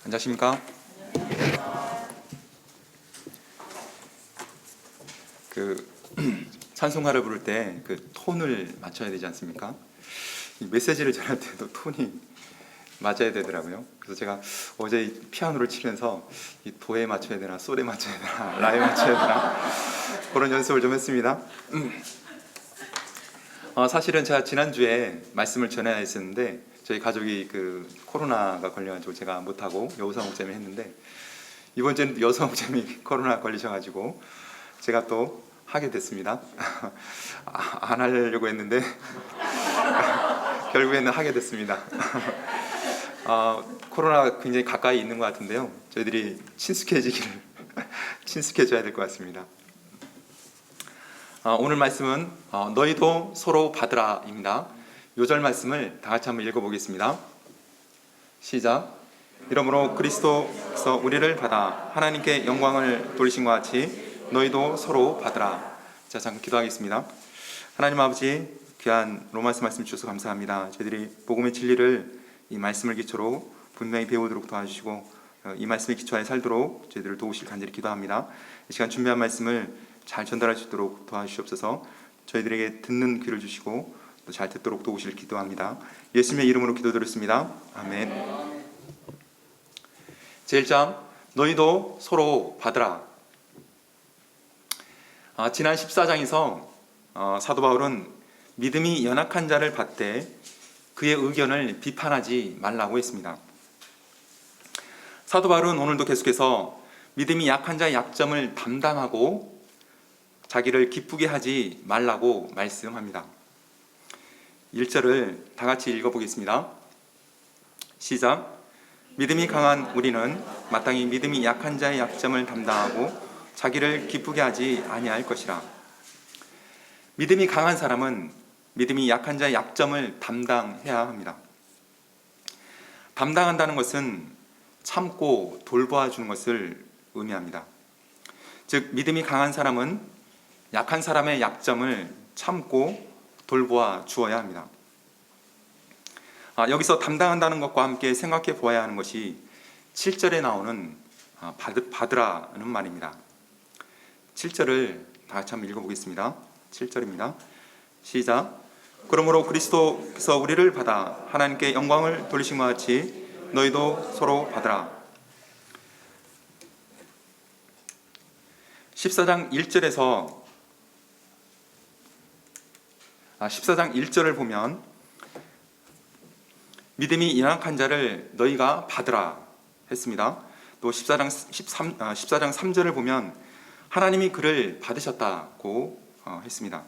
안녕하십니까? 그 찬송가를 부를 때 그 톤을 맞춰야 되지 않습니까? 이 메시지를 전할 때도 톤이 맞아야 되더라고요. 그래서 제가 어제 피아노를 치면서 이 도에 맞춰야 되나, 솔에 맞춰야 되나, 라에 맞춰야 되나 그런 연습을 좀 했습니다. 사실은 제가 지난주에 말씀을 전해야 했었는데 저희 가족이 그 코로나가 걸려가지고 제가 못하고 여우사목장을 했는데 이번 주에는 여우사목장이 코로나 걸리셔가지고 제가 또 하게 됐습니다. 안 하려고 했는데 결국에는 하게 됐습니다. 코로나가 굉장히 가까이 있는 것 같은데요. 저희들이 친숙해져야 될 것 같습니다. 오늘 말씀은 너희도 서로 받으라 입니다. 요절 말씀을 다 같이 한번 읽어보겠습니다. 시작. 이러므로 그리스도께서 우리를 받아 하나님께 영광을 돌리신 것 같이 너희도 서로 받으라. 자, 잠깐 기도하겠습니다. 하나님 아버지, 귀한 로마서 말씀 주셔서 감사합니다. 저희들이 복음의 진리를 이 말씀을 기초로 분명히 배우도록 도와주시고 이 말씀에 기초하여 살도록 저희들을 도우실 간절히 기도합니다. 이 시간 준비한 말씀을 잘 전달할 수 있도록 도와주시옵소서. 저희들에게 듣는 귀를 주시고 또 잘 듣도록 도우실 기도합니다. 예수님의 이름으로 기도드렸습니다. 아멘. 제1장 너희도 서로 받으라. 지난 14장에서 사도 바울은 믿음이 연약한 자를 받되 그의 의견을 비판하지 말라고 했습니다. 사도 바울은 오늘도 계속해서 믿음이 약한 자의 약점을 담당하고 자기를 기쁘게 하지 말라고 말씀합니다. 1절을 다 같이 읽어보겠습니다. 시작. 믿음이 강한 우리는 마땅히 믿음이 약한 자의 약점을 담당하고 자기를 기쁘게 하지 아니할 것이라. 믿음이 강한 사람은 믿음이 약한 자의 약점을 담당해야 합니다. 담당한다는 것은 참고 돌보아 주는 것을 의미합니다. 즉 믿음이 강한 사람은 약한 사람의 약점을 참고 돌보아 주어야 합니다. 여기서 담당한다는 것과 함께 생각해 보아야 하는 것이 7절에 나오는 받으라는 말입니다. 7절을 다 같이 한번 읽어보겠습니다. 7절입니다. 시작. 그러므로 그리스도께서 우리를 받아 하나님께 영광을 돌리신 것 같이 너희도 서로 받으라. 14장 1절을 보면 믿음이 연약한 자를 너희가 받으라 했습니다. 또 14장 3절을 보면 하나님이 그를 받으셨다고 했습니다.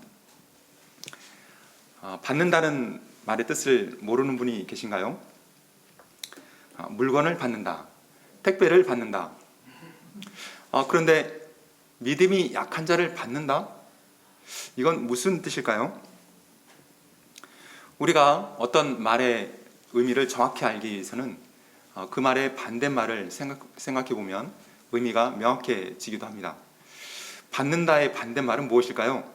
받는다는 말의 뜻을 모르는 분이 계신가요? 물건을 받는다, 택배를 받는다. 그런데 믿음이 약한 자를 받는다? 이건 무슨 뜻일까요? 우리가 어떤 말의 의미를 정확히 알기 위해서는 그 말의 반대말을 생각해 보면 의미가 명확해지기도 합니다. 받는다의 반대말은 무엇일까요?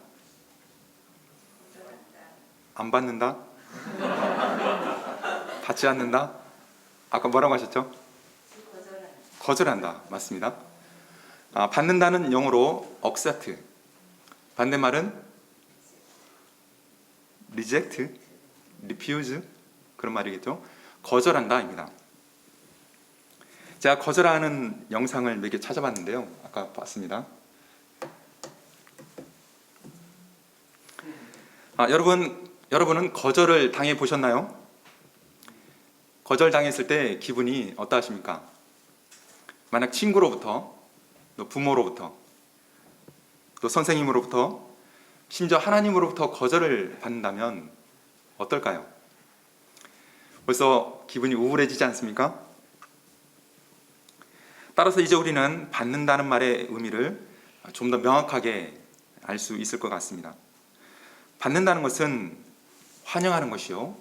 안 받는다? 받지 않는다? 아까 뭐라고 하셨죠? 거절한다. 맞습니다. 받는다는 영어로 accept, 반대말은 reject, refuse, 그런 말이겠죠. 거절한다입니다. 제가 거절하는 영상을 몇 개 찾아봤는데요. 아까 봤습니다. 여러분은 거절을 당해 보셨나요? 거절당했을 때 기분이 어떠하십니까? 만약 친구로부터, 또 부모로부터, 또 선생님으로부터, 심지어 하나님으로부터 거절을 받는다면 어떨까요? 벌써 기분이 우울해지지 않습니까? 따라서 이제 우리는 받는다는 말의 의미를 좀 더 명확하게 알 수 있을 것 같습니다. 받는다는 것은 환영하는 것이요,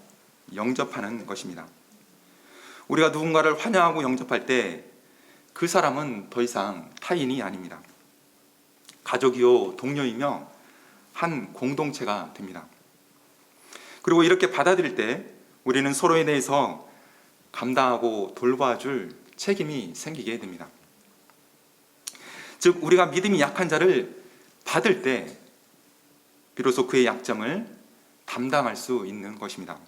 영접하는 것입니다. 우리가 누군가를 환영하고 영접할 때 그 사람은 더 이상 타인이 아닙니다. 가족이요, 동료이며 한 공동체가 됩니다. 그리고 이렇게 받아들일 때 우리는 서로에 대해서 감당하고 돌봐줄 책임이 생기게 됩니다. 즉 우리가 믿음이 약한 자를 받을 때 비로소 그의 약점을 담당할 수 있는 것입니다.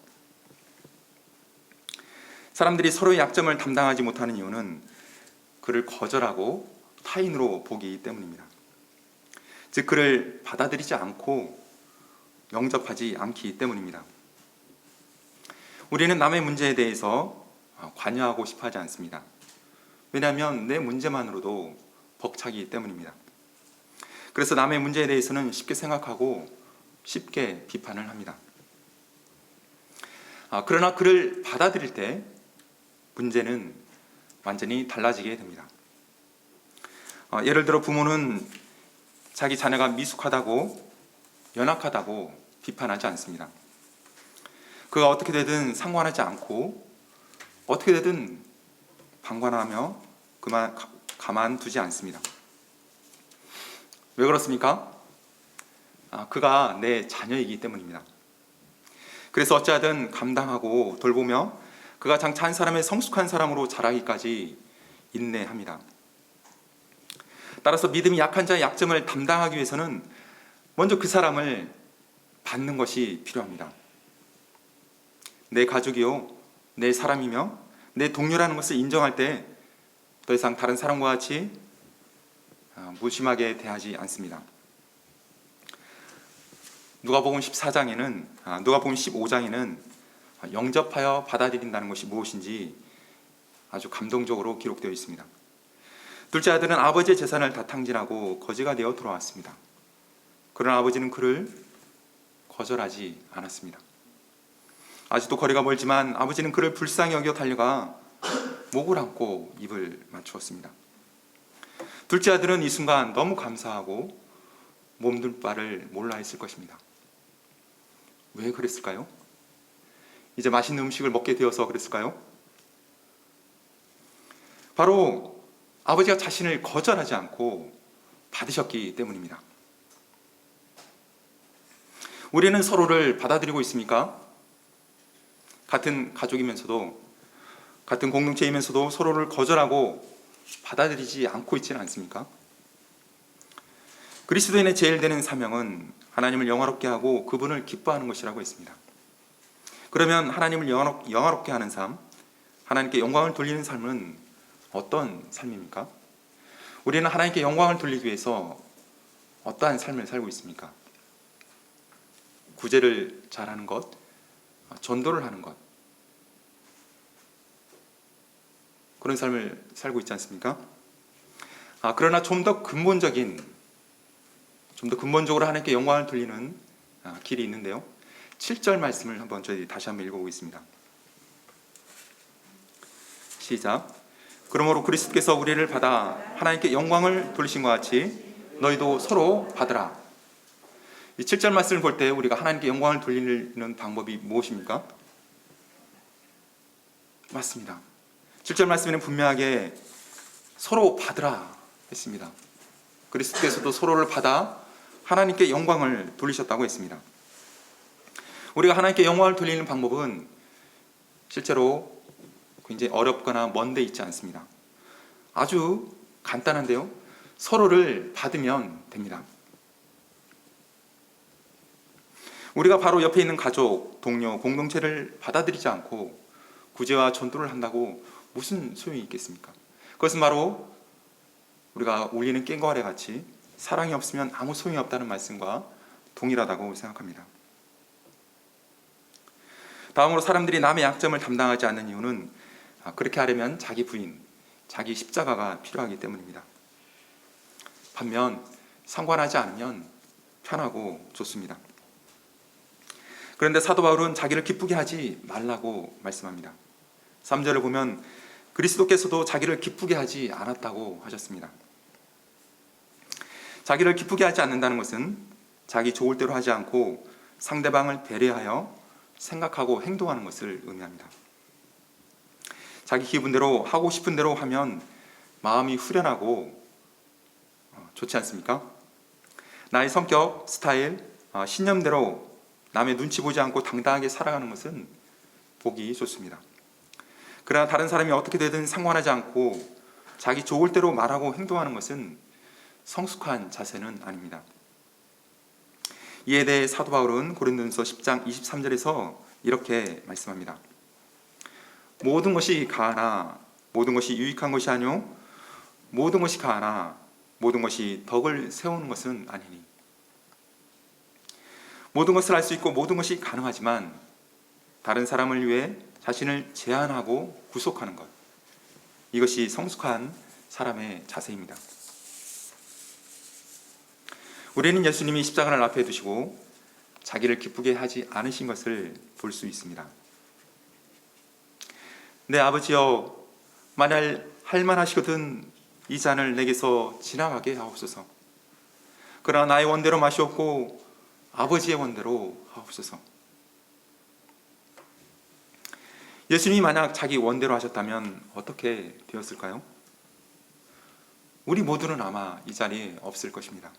사람들이 서로의 약점을 담당하지 못하는 이유는 그를 거절하고 타인으로 보기 때문입니다. 즉 그를 받아들이지 않고 영접하지 않기 때문입니다. 우리는 남의 문제에 대해서 관여하고 싶어 하지 않습니다. 왜냐하면 내 문제만으로도 벅차기 때문입니다. 그래서 남의 문제에 대해서는 쉽게 생각하고 쉽게 비판을 합니다. 그러나 그를 받아들일 때 문제는 완전히 달라지게 됩니다. 예를 들어 부모는 자기 자녀가 미숙하다고 연약하다고 비판하지 않습니다. 그가 어떻게 되든 상관하지 않고 어떻게 되든 방관하며 가만두지 않습니다. 왜 그렇습니까? 그가 내 자녀이기 때문입니다. 그래서 어찌하든 감당하고 돌보며 그가 장차 한 사람의 성숙한 사람으로 자라기까지 인내합니다. 따라서 믿음이 약한 자의 약점을 담당하기 위해서는 먼저 그 사람을 받는 것이 필요합니다. 내 가족이요, 내 사람이며 내 동료라는 것을 인정할 때 더 이상 다른 사람과 같이 무심하게 대하지 않습니다. 누가복음 15장에는 영접하여 받아들인다는 것이 무엇인지 아주 감동적으로 기록되어 있습니다. 둘째 아들은 아버지의 재산을 다 탕진하고 거지가 되어 돌아왔습니다. 그러나 아버지는 그를 거절하지 않았습니다. 아직도 거리가 멀지만 아버지는 그를 불쌍히 여겨 달려가 목을 안고 입을 맞추었습니다. 둘째 아들은 이 순간 너무 감사하고 몸둘 바를 몰라 했을 것입니다. 왜 그랬을까요? 이제 맛있는 음식을 먹게 되어서 그랬을까요? 바로 아버지가 자신을 거절하지 않고 받으셨기 때문입니다. 우리는 서로를 받아들이고 있습니까? 같은 가족이면서도 같은 공동체이면서도 서로를 거절하고 받아들이지 않고 있지는 않습니까? 그리스도인의 제일 되는 사명은 하나님을 영화롭게 하고 그분을 기뻐하는 것이라고 했습니다. 그러면 하나님을 영화롭게 하는 삶, 하나님께 영광을 돌리는 삶은 어떤 삶입니까? 우리는 하나님께 영광을 돌리기 위해서 어떠한 삶을 살고 있습니까? 구제를 잘하는 것, 전도를 하는 것, 그런 삶을 살고 있지 않습니까? 그러나 좀 더 근본적으로 하나님께 영광을 돌리는 길이 있는데요. 7절 말씀을 저희 다시 한번 읽어보겠습니다. 시작. 그러므로 그리스도께서 우리를 받아 하나님께 영광을 돌리신 것 같이 너희도 서로 받으라. 이 7절 말씀을 볼 때 우리가 하나님께 영광을 돌리는 방법이 무엇입니까? 맞습니다. 7절 말씀에는 분명하게 서로 받으라 했습니다. 그리스도께서도 서로를 받아 하나님께 영광을 돌리셨다고 했습니다. 우리가 하나님께 영광을 돌리는 방법은 실제로 굉장히 어렵거나 먼 데 있지 않습니다. 아주 간단한데요. 서로를 받으면 됩니다. 우리가 바로 옆에 있는 가족, 동료, 공동체를 받아들이지 않고 구제와 전도를 한다고 무슨 소용이 있겠습니까? 그것은 바로 우리가 울리는 꽹과활에 같이 사랑이 없으면 아무 소용이 없다는 말씀과 동일하다고 생각합니다. 다음으로 사람들이 남의 약점을 담당하지 않는 이유는 그렇게 하려면 자기 부인, 자기 십자가가 필요하기 때문입니다. 반면 상관하지 않으면 편하고 좋습니다. 그런데 사도 바울은 자기를 기쁘게 하지 말라고 말씀합니다. 3절을 보면 그리스도께서도 자기를 기쁘게 하지 않았다고 하셨습니다. 자기를 기쁘게 하지 않는다는 것은 자기 좋을 대로 하지 않고 상대방을 배려하여 생각하고 행동하는 것을 의미합니다. 자기 기분대로 하고 싶은 대로 하면 마음이 후련하고 좋지 않습니까? 나의 성격, 스타일, 신념대로 남의 눈치 보지 않고 당당하게 살아가는 것은 보기 좋습니다. 그러나 다른 사람이 어떻게 되든 상관하지 않고 자기 좋을 대로 말하고 행동하는 것은 성숙한 자세는 아닙니다. 이에 대해 사도 바울은 고린도전서 10장 23절에서 이렇게 말씀합니다. 모든 것이 가하나 모든 것이 유익한 것이 아니요 모든 것이 가하나 모든 것이 덕을 세우는 것은 아니니. 모든 것을 할 수 있고 모든 것이 가능하지만 다른 사람을 위해 자신을 제한하고 구속하는 것, 이것이 성숙한 사람의 자세입니다. 우리는 예수님이 십자가를 앞에 두시고 자기를 기쁘게 하지 않으신 것을 볼 수 있습니다. 내 아버지여, 만일 할만하시거든 이 잔을 내게서 지나가게 하옵소서. 그러나 나의 원대로 마시옵고 아버지의 원대로 하옵소서. 예수님이 만약 자기 원대로 하셨다면 어떻게 되었을까요? 우리 모두는 아마 이 자리에 없을 것입니다.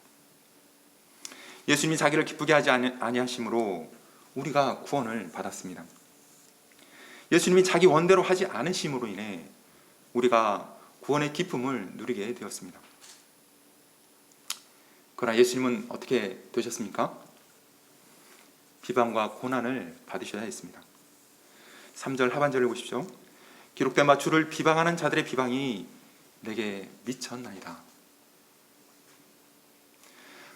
예수님이 자기를 기쁘게 하지 아니하심으로 우리가 구원을 받았습니다. 예수님이 자기 원대로 하지 않으심으로 인해 우리가 구원의 기쁨을 누리게 되었습니다. 그러나 예수님은 어떻게 되셨습니까? 비방과 고난을 받으셔야 했습니다. 3절 하반절을 보십시오. 기록된 바 주를 비방하는 자들의 비방이 내게 미쳤나이다.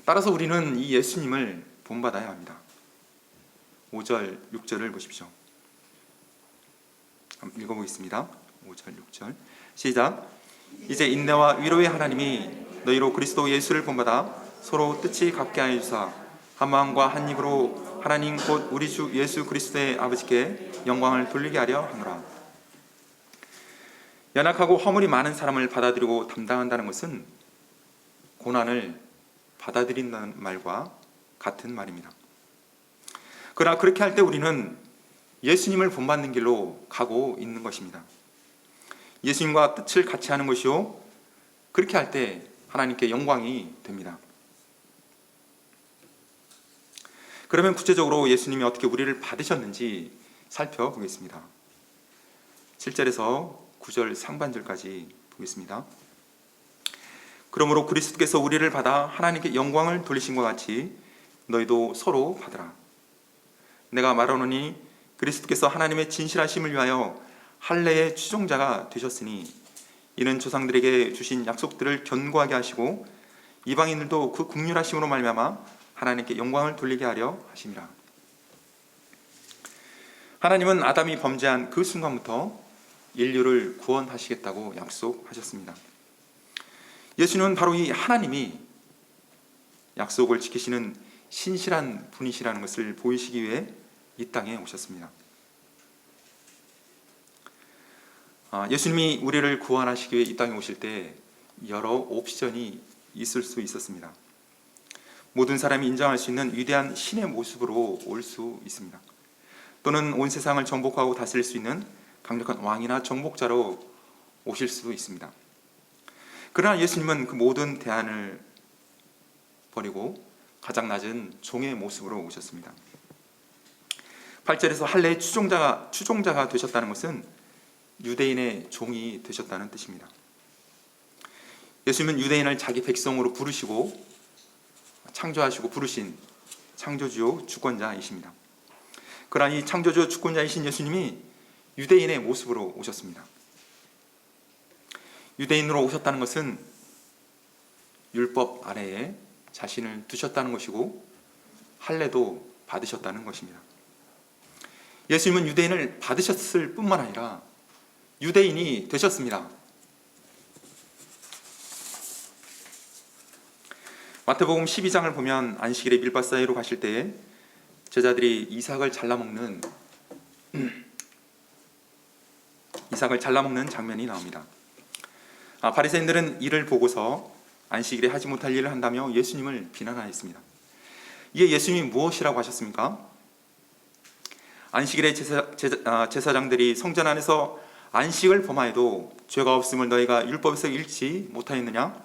따라서 우리는 이 예수님을 본받아야 합니다. 5절, 6절을 보십시오. 읽어보겠습니다. 5절, 6절 시작. 이제 인내와 위로의 하나님이 너희로 그리스도 예수를 본받아 서로 뜻이 같게 하여 주사 한 마음과 한 입으로 하나님 곧 우리 주 예수 그리스도의 아버지께 영광을 돌리게 하려 하노라. 연약하고 허물이 많은 사람을 받아들이고 담당한다는 것은 고난을 받아들인다는 말과 같은 말입니다. 그러나 그렇게 할 때 우리는 예수님을 본받는 길로 가고 있는 것입니다. 예수님과 뜻을 같이 하는 것이요, 그렇게 할 때 하나님께 영광이 됩니다. 그러면 구체적으로 예수님이 어떻게 우리를 받으셨는지 살펴보겠습니다. 7절에서 9절 상반절까지 보겠습니다. 그러므로 그리스도께서 우리를 받아 하나님께 영광을 돌리신 것 같이 너희도 서로 받으라. 내가 말하노니 그리스도께서 하나님의 진실하심을 위하여 할례의 추종자가 되셨으니 이는 조상들에게 주신 약속들을 견고하게 하시고 이방인들도 그 긍휼하심으로 말미암아 하나님께 영광을 돌리게 하려 하심이라. 하나님은 아담이 범죄한 그 순간부터 인류를 구원하시겠다고 약속하셨습니다. 예수님은 바로 이 하나님이 약속을 지키시는 신실한 분이시라는 것을 보이시기 위해 이 땅에 오셨습니다. 예수님이 우리를 구원하시기 위해 이 땅에 오실 때 여러 옵션이 있을 수 있었습니다. 모든 사람이 인정할 수 있는 위대한 신의 모습으로 올 수 있습니다. 또는 온 세상을 정복하고 다스릴 수 있는 강력한 왕이나 정복자로 오실 수도 있습니다. 그러나 예수님은 그 모든 대안을 버리고 가장 낮은 종의 모습으로 오셨습니다. 8절에서 할례의 추종자가 되셨다는 것은 유대인의 종이 되셨다는 뜻입니다. 예수님은 유대인을 자기 백성으로 부르시고 창조하시고 부르신 창조주요 주권자이십니다. 그러나 이 창조주요 주권자이신 예수님이 유대인의 모습으로 오셨습니다. 유대인으로 오셨다는 것은 율법 아래에 자신을 두셨다는 것이고 할례도 받으셨다는 것입니다. 예수님은 유대인을 받으셨을 뿐만 아니라 유대인이 되셨습니다. 마태복음 12장을 보면 안식일에 밀밭 사이로 가실 때에 제자들이 이삭을 잘라먹는 장면이 나옵니다. 바리새인들은 이를 보고서 안식일에 하지 못할 일을 한다며 예수님을 비난하였습니다. 이에 예수님이 무엇이라고 하셨습니까? 안식일에 제사장들이 성전 안에서 안식을 범하여도 죄가 없음을 너희가 율법에서 읽지 못하였느냐?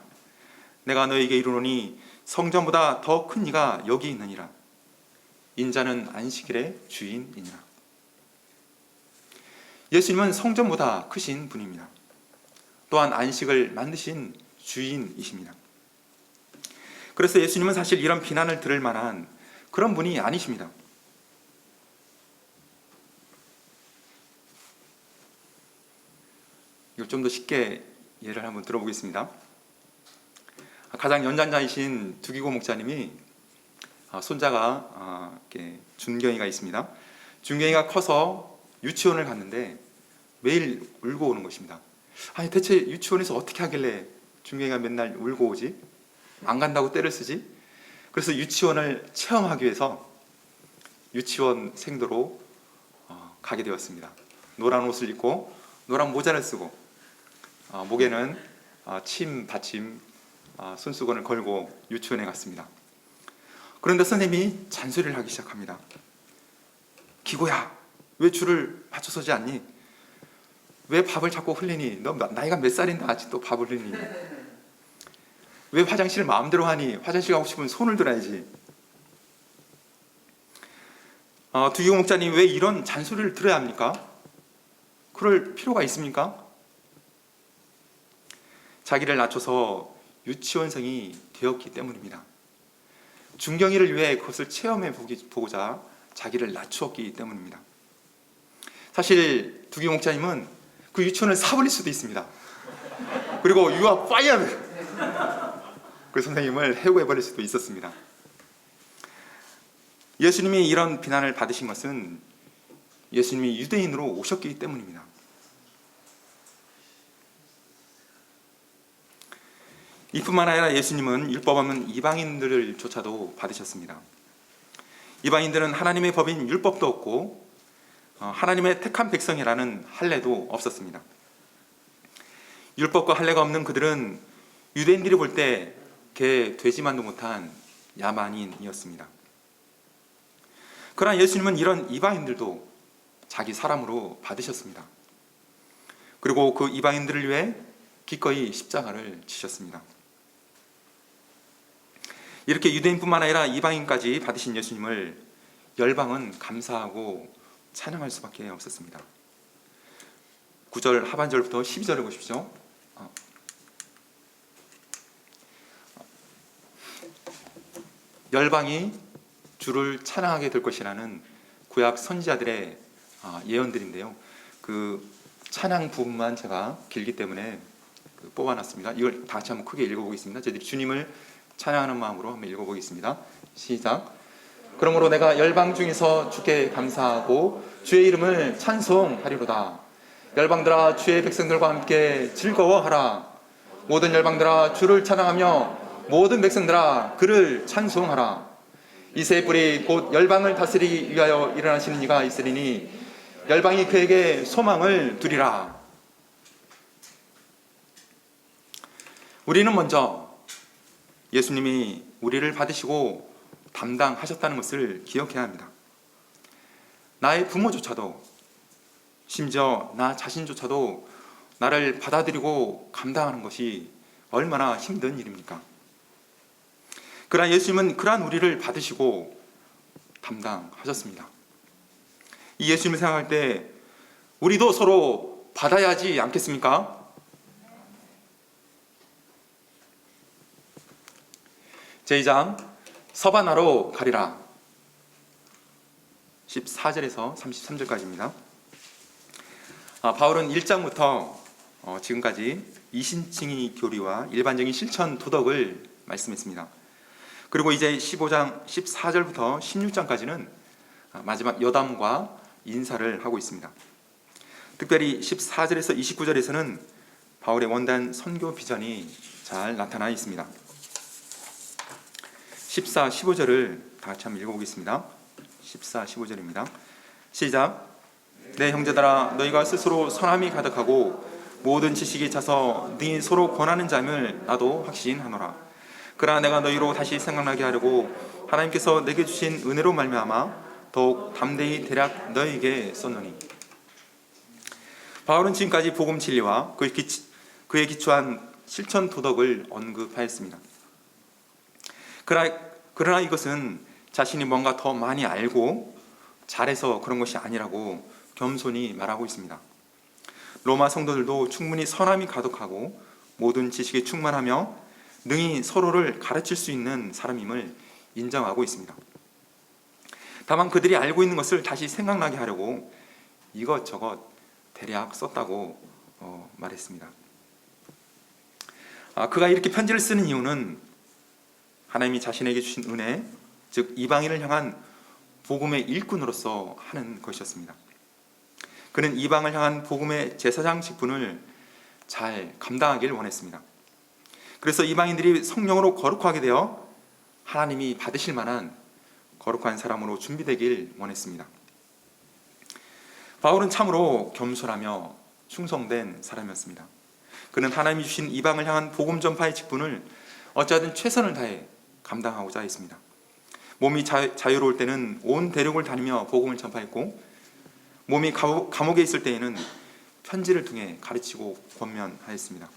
내가 너희에게 이르노니 성전보다 더 큰 이가 여기 있느니라. 인자는 안식일의 주인이니라. 예수님은 성전보다 크신 분입니다. 또한 안식을 만드신 주인이십니다. 그래서 예수님은 사실 이런 비난을 들을 만한 그런 분이 아니십니다. 이걸 좀 더 쉽게 예를 한번 들어보겠습니다. 가장 연장자이신 두기고 목사님이 손자가 준경이가 있습니다. 준경이가 커서 유치원을 갔는데 매일 울고 오는 것입니다. 아니 대체 유치원에서 어떻게 하길래 준경이가 맨날 울고 오지? 안 간다고 떼를 쓰지? 그래서 유치원을 체험하기 위해서 유치원 생도로 가게 되었습니다. 노란 옷을 입고 노란 모자를 쓰고 목에는 침 받침 손수건을 걸고 유치원에 갔습니다. 그런데 선생님이 잔소리를 하기 시작합니다. 기고야, 왜 줄을 맞춰 서지 않니? 왜 밥을 자꾸 흘리니? 너 나이가 몇 살인데 아직도 밥을 흘리니? 왜 화장실을 마음대로 하니? 화장실 가고 싶으면 손을 들어야지. 두기고 목사님 왜 이런 잔소리를 들어야 합니까? 그럴 필요가 있습니까? 자기를 낮춰서 유치원생이 되었기 때문입니다. 준경이를 위해 그것을 체험해 보고자 자기를 낮추었기 때문입니다. 사실 두기고 목사님은 그 유치원을 사버릴 수도 있습니다. 그리고 You are fired! 그 선생님을 해고해버릴 수도 있었습니다. 예수님이 이런 비난을 받으신 것은 예수님이 유대인으로 오셨기 때문입니다. 이뿐만 아니라 예수님은 율법 없는 이방인들조차도 받으셨습니다. 이방인들은 하나님의 법인 율법도 없고 하나님의 택한 백성이라는 할례도 없었습니다. 율법과 할례가 없는 그들은 유대인들이 볼 때 개 돼지만도 못한 야만인이었습니다. 그러나 예수님은 이런 이방인들도 자기 사람으로 받으셨습니다. 그리고 그 이방인들을 위해 기꺼이 십자가를 지셨습니다. 이렇게 유대인뿐만 아니라 이방인까지 받으신 예수님을 열방은 감사하고 찬양할 수밖에 없었습니다. 9절 하반절부터 12절을 보십시오. 열방이 주를 찬양하게 될 것이라는 구약 선지자들의 예언들인데요. 그 찬양 부분만 제가 길기 때문에 뽑아놨습니다. 이걸 다 같이 한번 크게 읽어보겠습니다. 저희들이 주님을 찬양하는 마음으로 한번 읽어보겠습니다. 시작. 그러므로 내가 열방 중에서 주께 감사하고 주의 이름을 찬송하리로다. 열방들아 주의 백성들과 함께 즐거워하라. 모든 열방들아 주를 찬양하며 모든 백성들아 그를 찬송하라. 이새의 뿔이 곧 열방을 다스리기 위하여 일어나시는 이가 있으리니 열방이 그에게 소망을 두리라. 우리는 먼저 예수님이 우리를 받으시고 담당하셨다는 것을 기억해야 합니다. 나의 부모조차도 심지어 나 자신조차도 나를 받아들이고 감당하는 것이 얼마나 힘든 일입니까? 그러나 예수님은 그러한 우리를 받으시고 담당하셨습니다. 이 예수님을 생각할 때 우리도 서로 받아야 하지 않겠습니까? 제2장 서바나로 가리라. 14절에서 33절까지입니다. 바울은 1장부터 지금까지 이신칭의 교리와 일반적인 실천 도덕을 말씀했습니다. 그리고 이제 15장 14절부터 16장까지는 마지막 여담과 인사를 하고 있습니다. 특별히 14절에서 29절에서는 바울의 원단 선교 비전이 잘 나타나 있습니다. 14, 15절을 다 같이 한번 읽어보겠습니다. 14, 15절입니다. 시작. 내 형제들아 너희가 스스로 선함이 가득하고 모든 지식이 차서 네 서로 권하는 자임을 나도 확신하노라. 그러나 내가 너희로 다시 생각나게 하려고 하나님께서 내게 주신 은혜로 말미암아 더욱 담대히 대략 너희에게 썼노니. 바울은 지금까지 복음 진리와 그에 기초한 실천 도덕을 언급하였습니다. 그러나 이것은 자신이 뭔가 더 많이 알고 잘해서 그런 것이 아니라고 겸손히 말하고 있습니다. 로마 성도들도 충분히 선함이 가득하고 모든 지식에 충만하며 능히 서로를 가르칠 수 있는 사람임을 인정하고 있습니다. 다만 그들이 알고 있는 것을 다시 생각나게 하려고 이것저것 대략 썼다고 말했습니다. 그가 이렇게 편지를 쓰는 이유는 하나님이 자신에게 주신 은혜, 즉 이방인을 향한 복음의 일꾼으로서 하는 것이었습니다. 그는 이방을 향한 복음의 제사장 직분을 잘 감당하길 원했습니다. 그래서 이방인들이 성령으로 거룩하게 되어 하나님이 받으실 만한 거룩한 사람으로 준비되길 원했습니다. 바울은 참으로 겸손하며 충성된 사람이었습니다. 그는 하나님이 주신 이방을 향한 복음 전파의 직분을 어찌하든 최선을 다해 감당하고자 했습니다. 몸이 자유로울 때는 온 대륙을 다니며 복음을 전파했고, 몸이 감옥에 있을 때에는 편지를 통해 가르치고 권면하였습니다.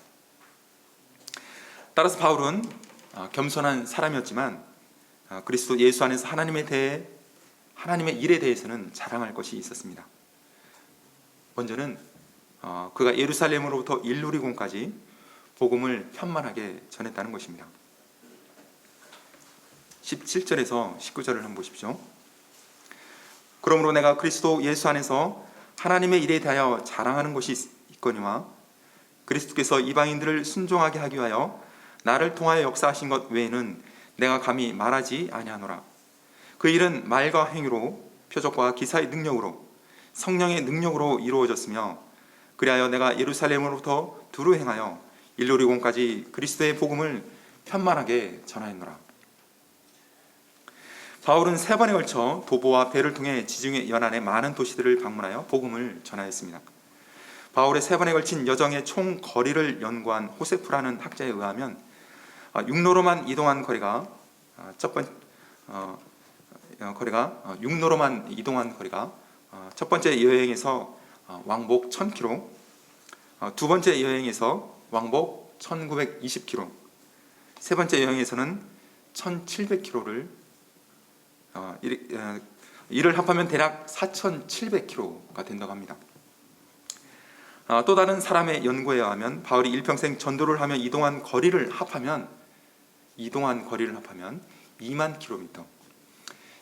따라서 바울은 겸손한 사람이었지만 그리스도 예수 안에서 하나님의 일에 대해서는 자랑할 것이 있었습니다. 먼저는 그가 예루살렘으로부터 일루리곤까지 복음을 편만하게 전했다는 것입니다. 17절에서 19절을 한번 보십시오. 그러므로 내가 그리스도 예수 안에서 하나님의 일에 대하여 자랑하는 것이 있거니와 그리스도께서 이방인들을 순종하게 하기 위하여 나를 통하여 역사하신 것 외에는 내가 감히 말하지 아니하노라. 그 일은 말과 행위로 표적과 기사의 능력으로 성령의 능력으로 이루어졌으며 그리하여 내가 예루살렘으로부터 두루 행하여 일루리곤까지 그리스도의 복음을 편만하게 전하였노라. 바울은 3번에 걸쳐 도보와 배를 통해 지중해 연안의 많은 도시들을 방문하여 복음을 전하였습니다. 바울의 3번에 걸친 여정의 총 거리를 연구한 호세프라는 학자에 의하면 육로로만 이동한 거리가 첫 번째 여행에서 왕복 1000km, 두 번째 여행에서 왕복 1920km, 세 번째 여행에서는 1700km를 이를 합하면 대략 4700km가 된다고 합니다. 또 다른 사람의 연구에 의하면 바울이 일평생 전도를 하며 이동한 거리를 합하면 2만 킬로미터,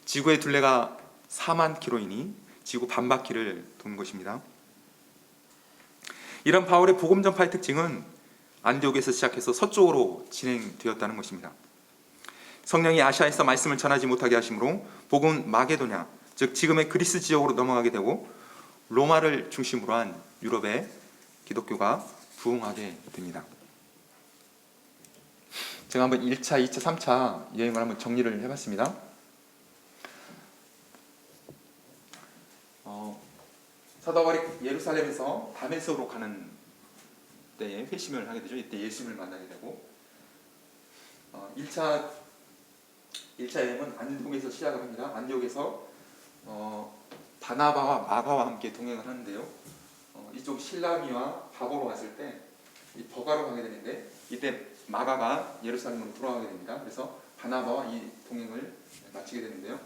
지구의 둘레가 4만 킬로이니 지구 반바퀴를 도는 것입니다. 이런 바울의 복음 전파의 특징은 안디옥에서 시작해서 서쪽으로 진행되었다는 것입니다. 성령이 아시아에서 말씀을 전하지 못하게 하심으로 복음은 마게도냐, 즉 지금의 그리스 지역으로 넘어가게 되고 로마를 중심으로 한 유럽의 기독교가 부흥하게 됩니다. 제가 한번 1차, 2차, 3차 여행을 한번 정리를 해봤습니다. 사도 바울이 예루살렘에서 다메섹으로 가는 때에 회심을 하게 되죠. 이때 예수님을 만나게 되고 1차 여행은 안디옥에서 시작을 합니다. 안디옥에서 바나바와 마가와 함께 동행을 하는데요. 이쪽 실라미와 바보로 갔을 때 이 버가로 가게 되는데 이때 마가가 예루살렘으로 돌아가게 됩니다. 그래서 바나바와 이 동행을 마치게 되는데요.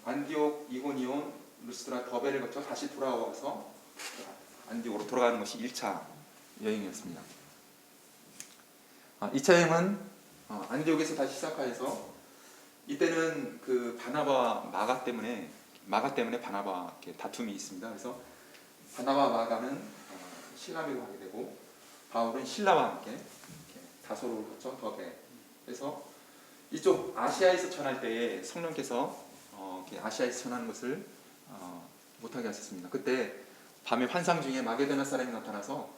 안디옥, 이고니온, 루스드라, 더베를 거쳐 다시 돌아와서 안디옥으로 돌아가는 것이 1차 여행이었습니다. 2차 여행은 안디옥에서 다시 시작해서 이때는 그 바나바와 마가 때문에 바나바와 이렇게 다툼이 있습니다. 그래서 바나바와 마가는 실라미로 가게 되고 바울은 실라와 함께 다소로를 거쳐 더베. 그래서 이쪽 아시아에서 전할 때에 성령께서 아시아에서 전하는 것을 못하게 하셨습니다. 그때 밤에 환상 중에 마게도냐 사람이 나타나서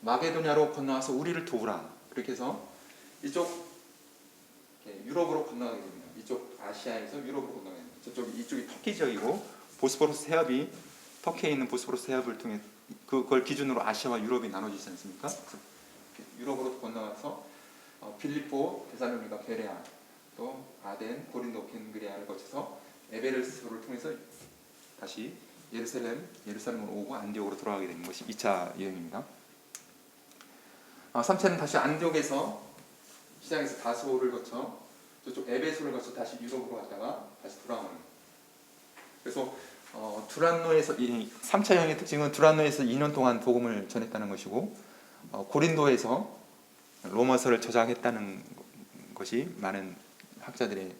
마게도냐로 건너와서 우리를 도우라. 그렇게 해서 이쪽 유럽으로 건너가게 됩니다. 이쪽 아시아에서 유럽으로 건너가게 됩니다. 이쪽이 터키 지역이고 보스포러스 해협이 터키에 있는 보스포러스 해협을 통해 그걸 기준으로 아시아와 유럽이 나눠지지 않습니까? 유럽으로 건너가서 빌립보, 데살로니가, 베레아, 또 아덴, 고린도, 겐그리아를 거쳐서 에베레스토를 통해서 다시 예루살렘으로 오고 안디옥으로 돌아가게 되는 것이 2차 여행입니다. 3차는 다시 안디옥에서 시작해서 다소를 거쳐 저쪽 에베소를 거쳐 다시 유럽으로 갔다가 다시 돌아오는. 그래서 두란노에서 이 3차형의 특징은 두란노에서 2년 동안 복음을 전했다는 것이고, 고린도에서 로마서를 저작했다는 것이 많은 학자들의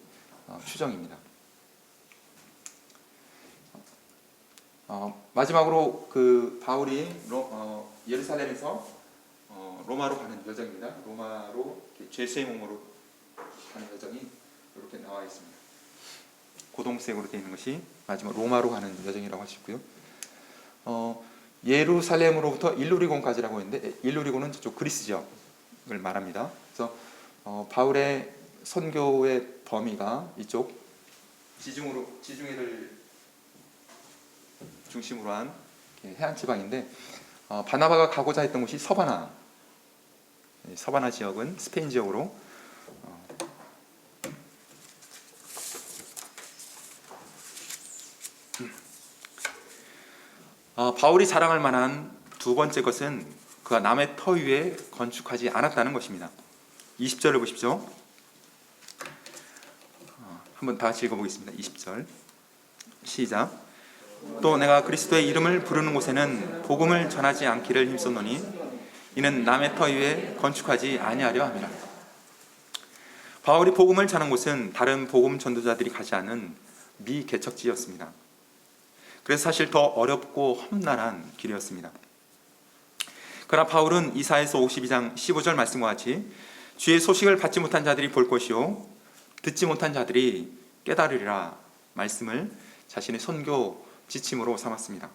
추정입니다. 마지막으로 그 바울이 예루살렘에서 로마로 가는 여정입니다. 로마로 죄수의 몸으로 가는 여정이 이렇게 나와 있습니다. 고동색으로 되어 있는 것이 마지막 로마로 가는 여정이라고 할 수 있고요. 예루살렘으로부터 일루리곤까지라고 했는데, 일루리곤은 저쪽 그리스 지역을 말합니다. 그래서 바울의 선교의 범위가 이쪽 지중해를 중심으로 한 해안 지방인데, 바나바가 가고자 했던 곳이 서바나 지역은 스페인 지역으로 바울이 자랑할 만한 두 번째 것은 그가 남의 터 위에 건축하지 않았다는 것입니다. 20절을 보십시오. 한번 다 같이 읽어보겠습니다. 20절 시작. 또 내가 그리스도의 이름을 부르는 곳에는 복음을 전하지 않기를 힘썼노니 이는 남의 터 위에 건축하지 아니하려 함이라. 바울이 복음을 전한 곳은 다른 복음 전도자들이 가지 않은 미개척지였습니다. 그래서 사실 더 어렵고 험난한 길이었습니다. 그러나 바울은 이사야서 52장 15절 말씀과 같이 주의 소식을 받지 못한 자들이 볼 것이요 듣지 못한 자들이 깨달으리라 말씀을 자신의 선교 지침으로 삼았습니다.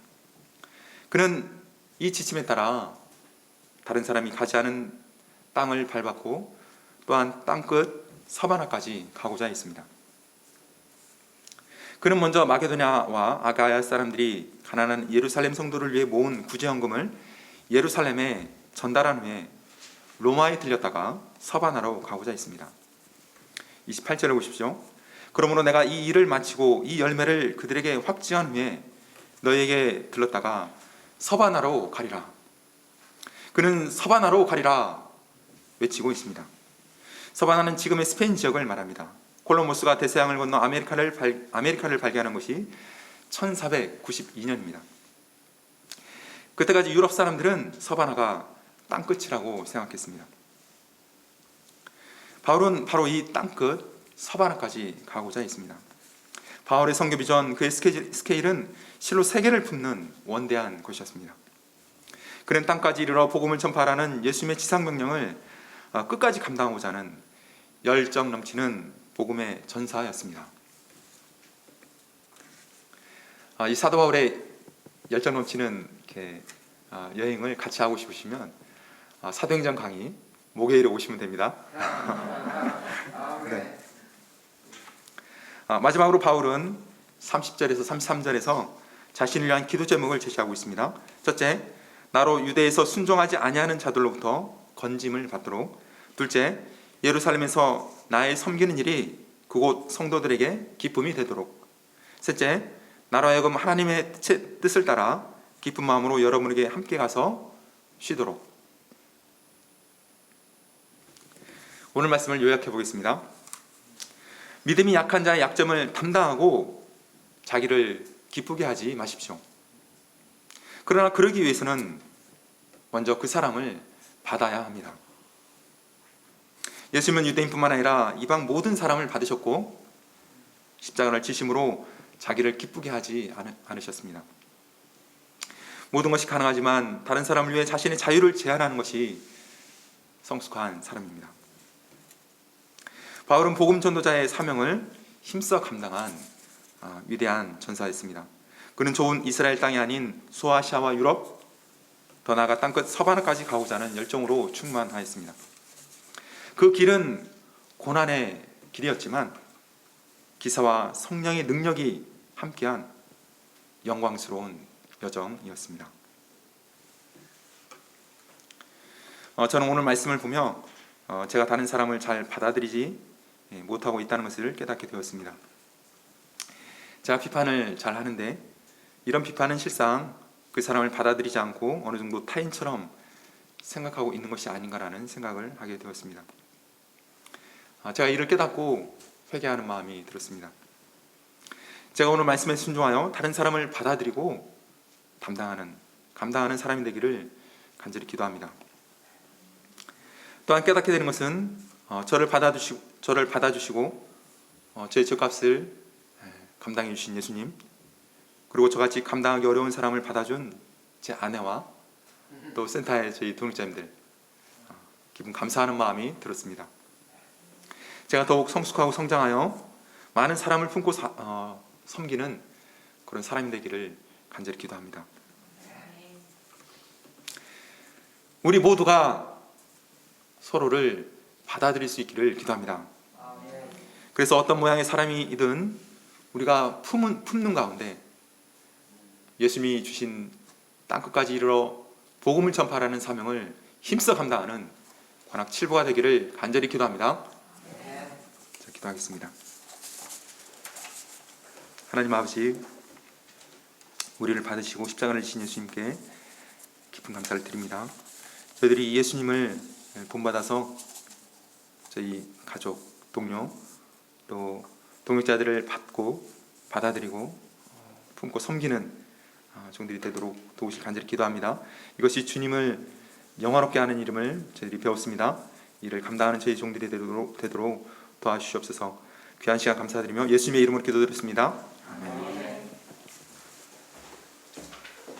그는 이 지침에 따라 다른 사람이 가지 않은 땅을 밟았고, 또한 땅끝 서바나까지 가고자 했습니다. 그는 먼저 마게도냐와 아가야 사람들이 가난한 예루살렘 성도를 위해 모은 구제헌금을 예루살렘에 전달한 후에 로마에 들렸다가 서바나로 가고자 했습니다. 28절을 보십시오. 그러므로 내가 이 일을 마치고 이 열매를 그들에게 확증한 후에 너에게 들렀다가 서바나로 가리라. 그는 서바나로 가리라 외치고 있습니다. 서바나는 지금의 스페인 지역을 말합니다. 콜럼버스가 대서양을 건너 아메리카를 발견한 것이 1492년입니다. 그때까지 유럽 사람들은 서바나가 땅끝이라고 생각했습니다. 바울은 바로 이 땅끝 서바나까지 가고자 했습니다. 바울의 선교 비전, 그의 스케일은 실로 세계를 품는 원대한 것이었습니다. 그는 땅까지 이르러 복음을 전파하라는 예수님의 지상명령을 끝까지 감당하고자 하는 열정 넘치는 복음의 전사였습니다. 이 사도 바울의 열정 넘치는 여행을 같이 하고 싶으시면 사도행전 강의 목요일에 오시면 됩니다. 네. 마지막으로 바울은 30절에서 33절에서 자신을 위한 기도 제목을 제시하고 있습니다. 첫째, 나로 유대에서 순종하지 아니하는 자들로부터 건짐을 받도록. 둘째, 예루살렘에서 나의 섬기는 일이 그곳 성도들에게 기쁨이 되도록. 셋째, 나로 하여금 하나님의 뜻을 따라 기쁜 마음으로 여러분에게 함께 가서 쉬도록. 오늘 말씀을 요약해 보겠습니다. 믿음이 약한 자의 약점을 담당하고 자기를 기쁘게 하지 마십시오. 그러나 그러기 위해서는 먼저 그 사람을 받아야 합니다. 예수님은 유대인뿐만 아니라 이방 모든 사람을 받으셨고 십자가를 지심으로 자기를 기쁘게 하지 않으셨습니다. 모든 것이 가능하지만 다른 사람을 위해 자신의 자유를 제한하는 것이 성숙한 사람입니다. 바울은 복음 전도자의 사명을 힘써 감당한 위대한 전사였습니다. 그는 좋은 이스라엘 땅이 아닌 소아시아와 유럽, 더 나아가 땅끝 서바나까지 가고자 하는 열정으로 충만하였습니다. 그 길은 고난의 길이었지만 기사와 성령의 능력이 함께한 영광스러운 여정이었습니다. 저는 오늘 말씀을 보며 제가 다른 사람을 잘 받아들이지 못하고 있다는 것을 깨닫게 되었습니다. 제가 비판을 잘 하는데 이런 비판은 실상 그 사람을 받아들이지 않고 어느 정도 타인처럼 생각하고 있는 것이 아닌가라는 생각을 하게 되었습니다. 제가 이를 깨닫고 회개하는 마음이 들었습니다. 제가 오늘 말씀에 순종하여 다른 사람을 받아들이고 감당하는 사람이 되기를 간절히 기도합니다. 또한 깨닫게 되는 것은 저를 받아주시고 저의 죗값을 감당해 주신 예수님, 그리고 저같이 감당하기 어려운 사람을 받아준 제 아내와 또 센터의 저희 동역자님들, 기분 감사하는 마음이 들었습니다. 제가 더욱 성숙하고 성장하여 많은 사람을 품고 섬기는 그런 사람이 되기를 간절히 기도합니다. 우리 모두가 서로를 받아들일 수 있기를 기도합니다. 그래서 어떤 모양의 사람이든 우리가 품는 가운데 예수님이 주신 땅끝까지 이르러 복음을 전파하라는 사명을 힘써 감당하는 관악 7부가 되기를 간절히 기도합니다. 자, 기도하겠습니다. 하나님 아버지, 우리를 받으시고 십자가를 지신 예수님께 깊은 감사를 드립니다. 저희들이 예수님을 본받아서 저희 가족, 동료, 또 동역자들을 받아들이고 품고 섬기는 종들이 되도록 도우실 간절히 기도합니다. 이것이 주님을 영화롭게 하는 이름을 저희들이 배웠습니다. 이를 감당하는 저희 종들이 되도록 도와주시옵소서. 귀한 시간 감사드리며 예수님의 이름으로 기도드렸습니다. 아멘.